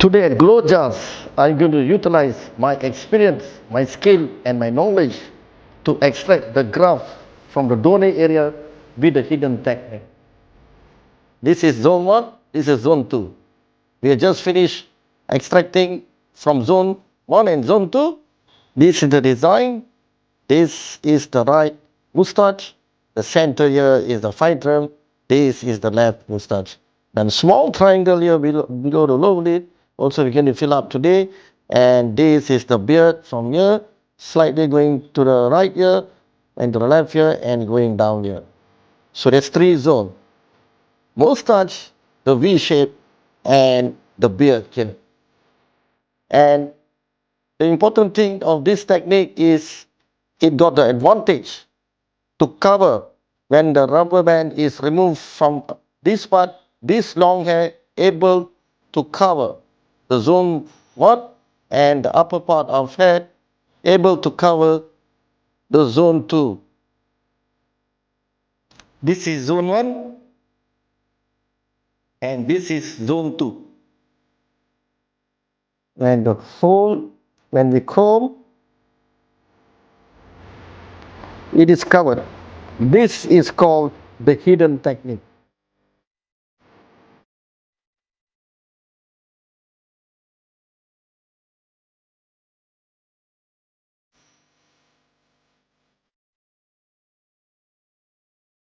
Today at GLOJAS, I'm going to utilize my experience, my skill and my knowledge to extract the graft from the donor area with the hidden technique. This is zone 1, this is zone 2. We have just finished extracting from zone 1 and zone 2. This is the design. This is the right moustache. The center here is the phytrum. This is the left moustache. Then small triangle here below the lower lid. Also we're going to fill up today. And this is the beard from here, slightly going to the right here, and to the left here, and going down here. So there's 3 zones. Moustache, the V shape, and the beard here. And the important thing of this technique is it got the advantage to cover when the rubber band is removed from this part, this long hair able to cover the zone 1 and the upper part of head able to cover the zone 2. This is zone 1 and this is zone 2. When the fold, when we comb, it is covered. This is called the hidden technique.